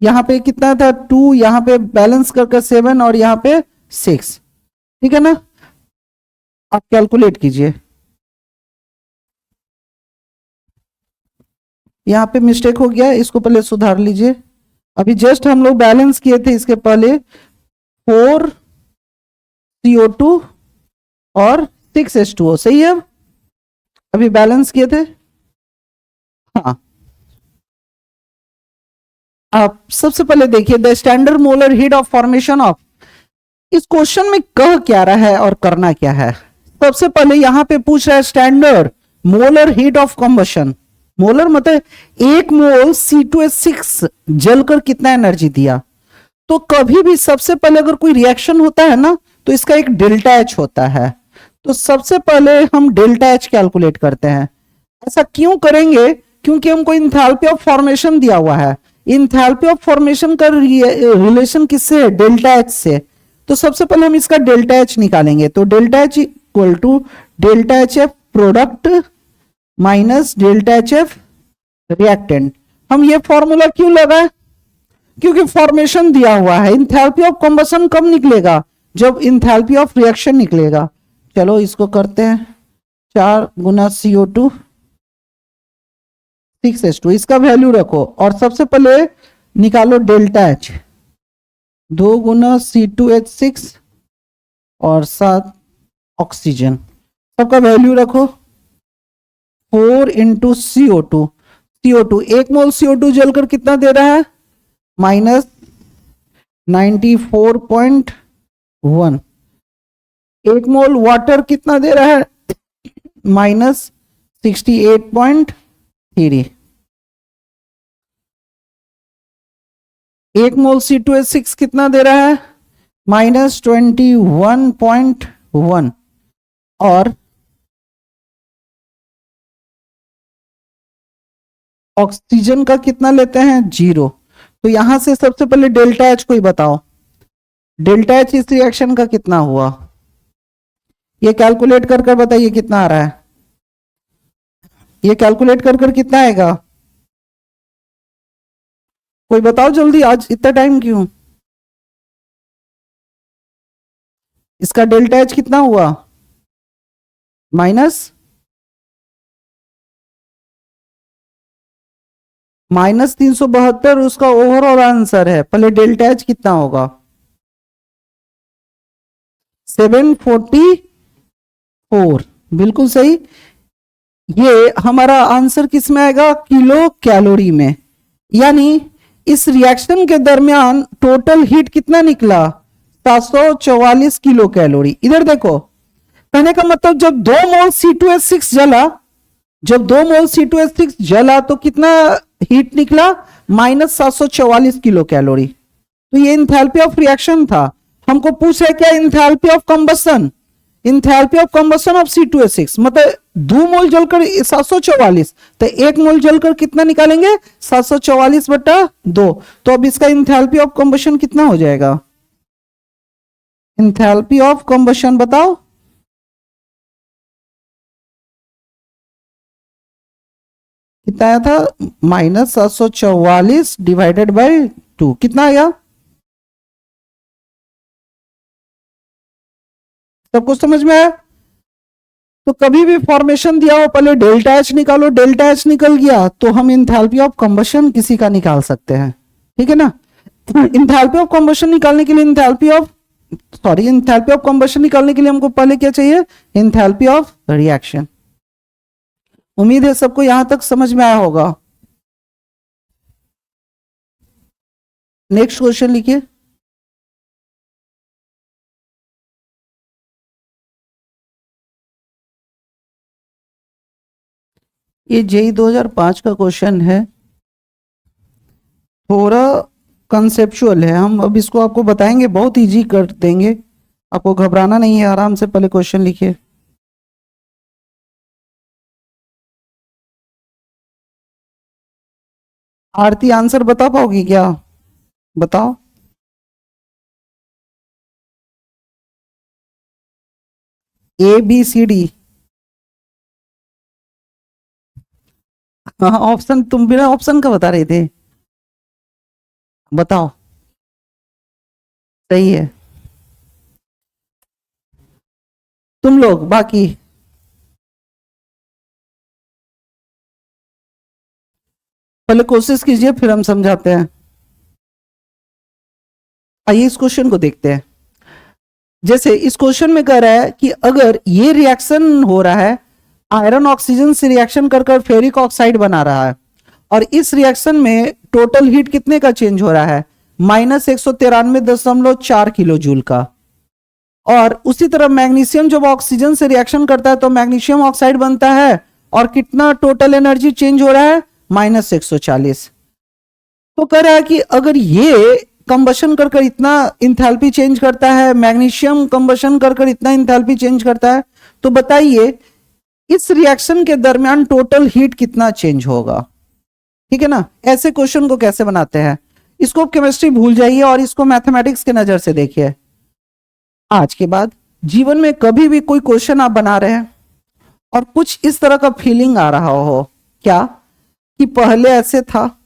यहां पे कितना था 2, यहां पे बैलेंस करके 7 और यहां पे 6, ठीक है ना? आप कैलकुलेट कीजिए। यहां पे मिस्टेक हो गया, इसको पहले सुधार लीजिए। अभी जस्ट हम लोग बैलेंस किए थे इसके पहले 4 CO2 और 6 H2O, सही है? अभी बैलेंस किए थे। हाँ, आप सबसे पहले देखिए the standard molar heat of formation of, इस क्वेश्चन में कह क्या रहा है और करना क्या है? सबसे पहले यहां पे पूछ रहा है standard molar heat of combustion. Molar मतलब 1 मोल C2H6 जलकर कितना एनर्जी दिया। तो कभी भी सबसे पहले अगर कोई रिएक्शन होता है ना तो इसका एक डेल्टा H होता है, तो सबसे पहले हम डेल्टा H कैलकुलेट करते हैं। ऐसा क्यों करेंगे? क्योंकि हमको इंथैल्पी ऑफ फॉर्मेशन दिया हुआ है। इंथैल्पी ऑफ फॉर्मेशन का रिलेशन किससे है? डेल्टा H से। तो सबसे पहले हम इसका डेल्टा H निकालेंगे, तो delta H equal to delta HF product minus delta HF reactant. हम ये फॉर्मूला क्यों लगाए? क्योंकि फॉर्मेशन दिया हुआ है। इंथैल्पी ऑफ कंबशन कब निकलेगा? जब इंथैल्पी ऑफ रिएक्शन निकलेगा। चलो इसको करते हैं, 4 गुना CO2 6 H2, इसका वैल्यू रखो और सबसे पहले निकालो डेल्टा H, 2 गुना C2H6 और 7 ऑक्सीजन, सबका वैल्यू रखो। 4 इंटू CO2, 1 मोल CO2 जलकर कितना दे रहा है? -94.1। 1 मोल वाटर कितना दे रहा है? -68.3। 1 मोल C2H6 कितना दे रहा है? -21.1। और ऑक्सीजन का कितना लेते हैं? 0। तो यहां से सबसे पहले डेल्टा H को ही बताओ, डेल्टा H इस रिएक्शन का कितना हुआ? ये कैलकुलेट कर बताइए कितना आ रहा है। ये कैलकुलेट कर कितना आएगा? कोई बताओ जल्दी, आज इतना टाइम क्यों? इसका डेल्टा एच कितना हुआ? -372 उसका ओवरऑल आंसर है। पहले डेल्टा एच कितना होगा? 744, बिल्कुल सही। ये हमारा आंसर किस में आएगा? किलो कैलोरी में। यानी इस रिएक्शन के दरमियान टोटल हीट कितना निकला? 744 किलो कैलोरी। इधर देखो, कहने का मतलब जब 2 मोल C2H6 जला, जब 2 मोल C2H6 जला तो कितना हीट निकला? -744 किलो कैलोरी। तो ये इंथैल्पी ऑफ रिएक्शन था। हमको पूछ रहा है क्या? Enthalpy of combustion, enthalpy of combustion of C2H6, मतलब 2 मोल जलकर 744, तो 1 मोल जलकर कितना निकालेंगे? 744/2। तो अब इसका इंथैल्पी ऑफ कंबशन कितना हो जाएगा? इंथैल्पी ऑफ कंबशन बताओ। कितना आया था? -744 डिवाइडेड बाय 2, कितना आया? सब कुछ समझ में आया? तो कभी भी फॉर्मेशन दिया हो, पहले डेल्टा एच निकालो, डेल्टा एच निकल गया तो हम इंथैल्पी ऑफ कंबशन किसी का निकाल सकते हैं, ठीक है ना? इंथैल्पी ऑफ कंबशन निकालने के लिए इंथैल्पी ऑफ कंबशन निकालने के लिए हमको पहले क्या चाहिए? Enthalpy of reaction. उम्मीद है सबको यहां तक समझ में आया होगा। नेक्स्ट क्वेश्चन लिखिए। ये जेई 2005 का क्वेश्चन है, थोड़ा कंसेप्चुअल है। हम अब इसको आपको बताएंगे, बहुत इजी कर देंगे, आपको घबराना नहीं है। आराम से पहले क्वेश्चन लिखिए। आरती आंसर बता पाओगी क्या? बताओ। ABCD। हाँ, ऑप्शन तुम बिना ऑप्शन का बता रहे थे। बताओ। सही है। तुम लोग बाकी पहले कोशिश कीजिए, फिर हम समझाते हैं। आइए इस क्वेश्चन को देखते हैं। जैसे इस क्वेश्चन में कह रहा है कि अगर ये रिएक्शन हो रहा है, आयरन ऑक्सीजन से रिएक्शन कर कर फेरिक ऑक्साइड बना रहा है, और इस रिएक्शन में टोटल हीट कितने का चेंज हो रहा है? -193.4 किलो जूल का। और उसी तरह मैग्नीशियम जब ऑक्सीजन से रिएक्शन करता है तो मैग्नीशियम ऑक्साइड बनता है, और कितना टोटल एनर्जी चेंज हो रहा है? -140। तो कह रहा है कि अगर ये कंबशन कर कर इतना इंथैल्पी चेंज करता है, मैग्नीशियम कंबशन कर कर इतना इंथैल्पी चेंज करता है, तो बताइए इस रिएक्शन के दरमियान टोटल हीट कितना चेंज होगा? ठीक है ना? ऐसे क्वेश्चन को कैसे बनाते हैं, इसको केमिस्ट्री भूल जाइए और इसको मैथमेटिक्स के नजर से देखिए। आज के बाद जीवन में कभी भी कोई क्वेश्चन आप बना रहे हैं और कुछ इस तरह का फीलिंग आ रहा हो, क्या कि पहले ऐसे था,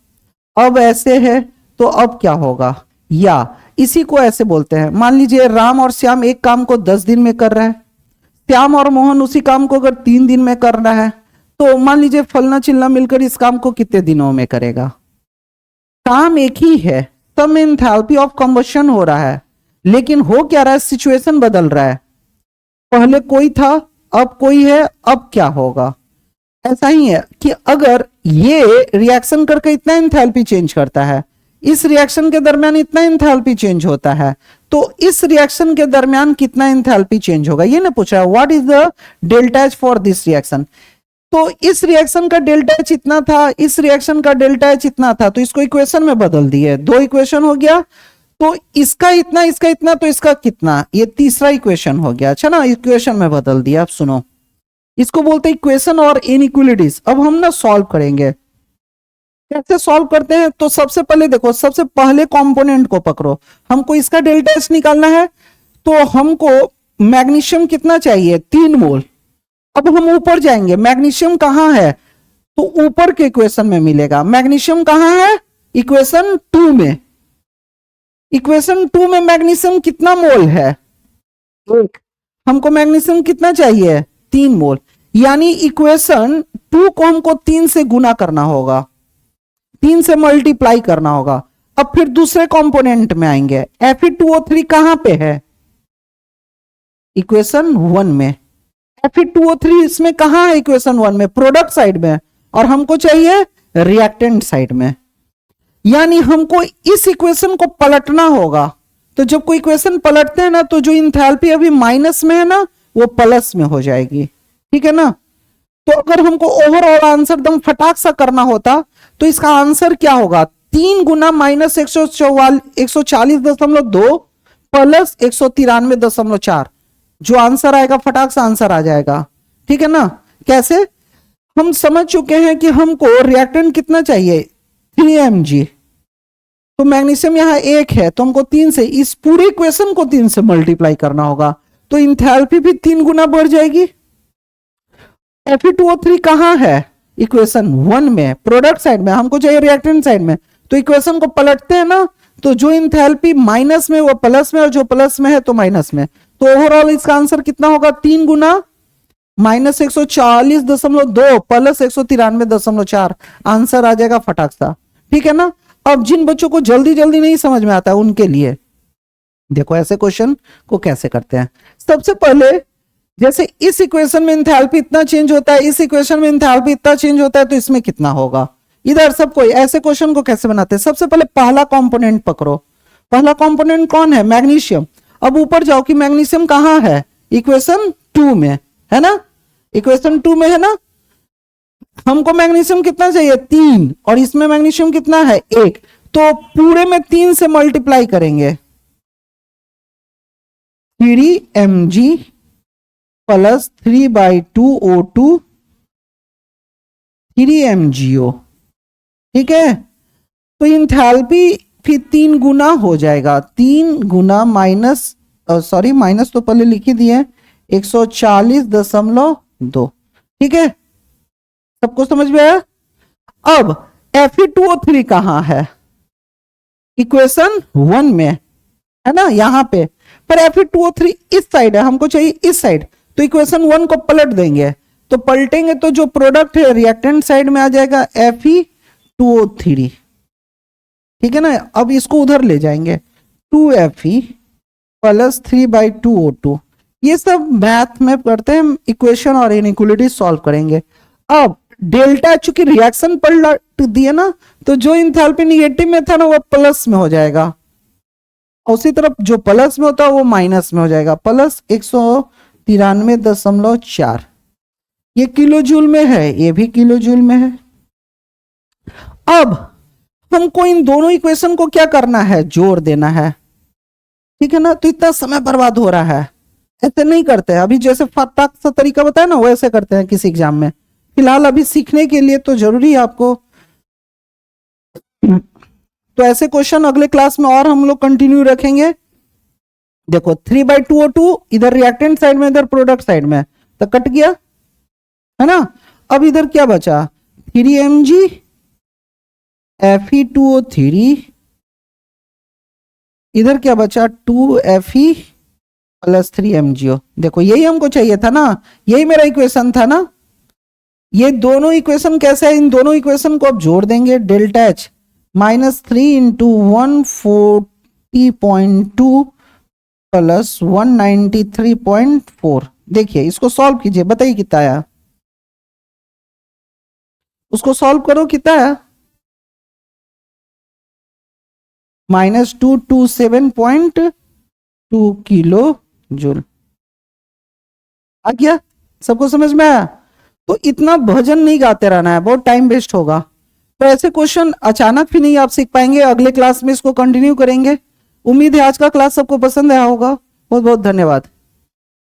अब ऐसे है, तो अब क्या होगा, या इसी को ऐसे बोलते हैं। मान लीजिए राम और श्याम एक काम को 10 दिन में कर रहा है, श्याम और मोहन उसी काम को अगर 3 दिन में कर रहा है, तो मान लीजिए फलना चिलना मिलकर इस काम को कितने दिनों में करेगा? काम एक ही है, सब में एंथैल्पी ऑफ कंबशन हो रहा है, लेकिन हो क्या रहा है? सिचुएशन बदल रहा है। पहले कोई था, अब कोई है, अब क्या होगा? ऐसा ही है कि अगर ये रिएक्शन करके इतना एंथैल्पी चेंज करता है, इस रिएक्शन के दरमियान इतना एंथैल्पी चेंज होता है, तो इस रिएक्शन के दरमियान कितना एंथैल्पी चेंज होगा? ये ना पूछ रहा है what is the delta H for this reaction. तो इस रिएक्शन का डेल्टा एच इतना था, इस रिएक्शन का डेल्टा एच इतना था, तो इसको इक्वेशन में बदल दिए, 2 इक्वेशन हो गया। तो इसका इतना, तो इसका कितना, ये तीसरा इक्वेशन हो गया। अच्छा ना, इक्वेशन में बदल दिया। अब सुनो, इसको बोलते हैं इक्वेशन और इनइक्वालिटीज। अब हम ना सॉल्व करेंगे। कैसे सॉल्व करते हैं? तो सबसे पहले देखो, सबसे पहले कंपोनेंट को पकड़ो। हमको इसका डेल्टा एच निकालना है, तो हमको मैग्नीशियम कितना चाहिए? 3 मोल। अब हम ऊपर जाएंगे, मैग्नीशियम कहां है? तो ऊपर के इक्वेशन में मिलेगा। मैग्नीशियम कहां है? इक्वेशन 2 में। इक्वेशन 2 में मैग्नीशियम कितना मोल है? 1। हमको मैग्नीशियम कितना चाहिए? 3 मोल। यानी इक्वेशन 2 को हमको 3 से गुना करना होगा, 3 से मल्टीप्लाई करना होगा। अब फिर दूसरे कंपोनेंट में आएंगे। Fe2O3 कहां पे है? इक्वेशन 1 में। Fe2O3 इसमें कहां है? इक्वेशन 1 में, प्रोडक्ट साइड में, और हमको चाहिए रिएक्टेंट साइड में। यानी हमको इस इक्वेशन को पलटना होगा। तो जब कोई इक्वेशन पलटते हैं ना, तो जो इंथैल्पी अभी माइनस में है ना, वो प्लस में हो जाएगी। ठीक है ना? तो अगर हमको ओवरऑल आंसर दम फटाक सा करना होता, तो इसका आंसर क्या होगा? 3 गुना माइनस 140.2 प्लस 193.4। जो आंसर आएगा फटाक से आंसर आ जाएगा। ठीक है ना? कैसे? हम समझ चुके हैं कि हमको रिएक्टेंट कितना चाहिए? 3 mg। तो मैग्नीशियम यहां 1 है, तो हमको 3 से इस पूरे इक्वेशन को 3 से मल्टीप्लाई करना होगा, तो इंथैल्पी भी 3 गुना बढ़ जाएगी। Fe2O3 कहां है? इक्वेशन 1 में, प्रोडक्ट साइड में। हमको चाहिए रिएक्टेंट साइड में। तो इक्वेशन को पलटते हैं ना, तो जो इंथैल्पी माइनस में वो प्लस में, और जो प्लस में है तो माइनस में। तो ओवरऑल इसका आंसर कितना होगा? 3 गुना माइनस 140.2 प्लस 193.4। आंसर आ जाएगा फटाक सा। ठीक है ना? अब जिन बच्चों को जल्दी जल्दी नहीं समझ में आता है, उनके लिए देखो ऐसे क्वेश्चन को कैसे करते हैं। सबसे पहले जैसे इस इक्वेशन में इंथैल्पी इतना चेंज होता है, इस इक्वेशन में इंथैल्पी इतना चेंज होता है, तो इसमें कितना होगा? इधर सब कोई ऐसे क्वेश्चन को कैसे बनाते हैं? सबसे पहले पहला कंपोनेंट पकड़ो। पहला कंपोनेंट कौन है? मैग्नीशियम। अब ऊपर जाओ कि मैग्नीशियम कहां है? इक्वेशन 2 में है ना? इक्वेशन 2 में है ना? हमको मैग्नीशियम कितना चाहिए? 3, और इसमें मैग्नीशियम कितना है? 1। तो पूरे में 3 से मल्टीप्लाई करेंगे। 3 mg प्लस 3/2O2 3 MgO। ठीक है? तो इंथैल्पी फिर 3 गुना हो जाएगा। 3 गुना माइनस, सॉरी माइनस तो पहले लिख ही दिए, 140.2। ठीक है? सबको समझ में आया? अब Fe2O3 कहां है? इक्वेशन 1 में है ना, यहां पे। पर Fe2O3 इस साइड है, हमको चाहिए इस साइड। तो इक्वेशन 1 को पलट देंगे, तो पलटेंगे तो जो प्रोडक्ट है रिएक्टेंट साइड में आ जाएगा Fe2O3। ठीक है ना? अब इसको उधर ले जाएंगे, 2Fe प्लस 3/2O2। ये सब मैथ में करते हैं, इक्वेशन और इनइक्वालिटी सॉल्व करेंगे। अब डेल्टा चूंकि रिएक्शन पलट दिए ना, तो जो इंथैल्पी निगेटिव में था ना, वो प्लस में हो जाएगा। उसी तरफ जो प्लस में होता है वो माइनस में हो जाएगा। प्लस 193.4। ये किलो जूल में है, ये भी किलो जूल में है। अब हमको इन दोनों इक्वेशन को क्या करना है? जोड़ देना है। ठीक है ना? तो इतना समय बर्बाद हो रहा है, ऐसे नहीं करते हैं। अभी जैसे फटाक सा तरीका बताया ना, वैसे करते हैं किसी एग्जाम में। फिलहाल अभी सीखने के लिए तो जरूरी है आपको। तो ऐसे क्वेश्चन अगले क्लास में और हम लोग कंटिन्यू रखेंगे। देखो 3/2O2 इधर रिएक्टेंट साइड में, इधर प्रोडक्ट साइड में, तो कट गया है ना? अब इधर क्या बचा? 3 mg Fe2O3, इधर क्या बचा? 2Fe plus 3 MgO। देखो यही हमको चाहिए था ना, यही मेरा इक्वेशन था ना। ये दोनों इक्वेशन कैसे है? इन दोनों इक्वेशन को अब जोड़ देंगे। Delta H -3 into 140.2 plus 193.4। देखिए इसको सॉल्व कीजिए, बताइए कितना आया। उसको सॉल्व करो, कितना आया? -227.2 किलो जूल आ गया। सबको समझ में आया? तो इतना भजन नहीं गाते रहना है, बहुत टाइम वेस्ट होगा। तो ऐसे क्वेश्चन अचानक भी नहीं आप सीख पाएंगे। अगले क्लास में इसको कंटिन्यू करेंगे। उम्मीद है आज का क्लास सबको पसंद आया होगा। बहुत बहुत धन्यवाद।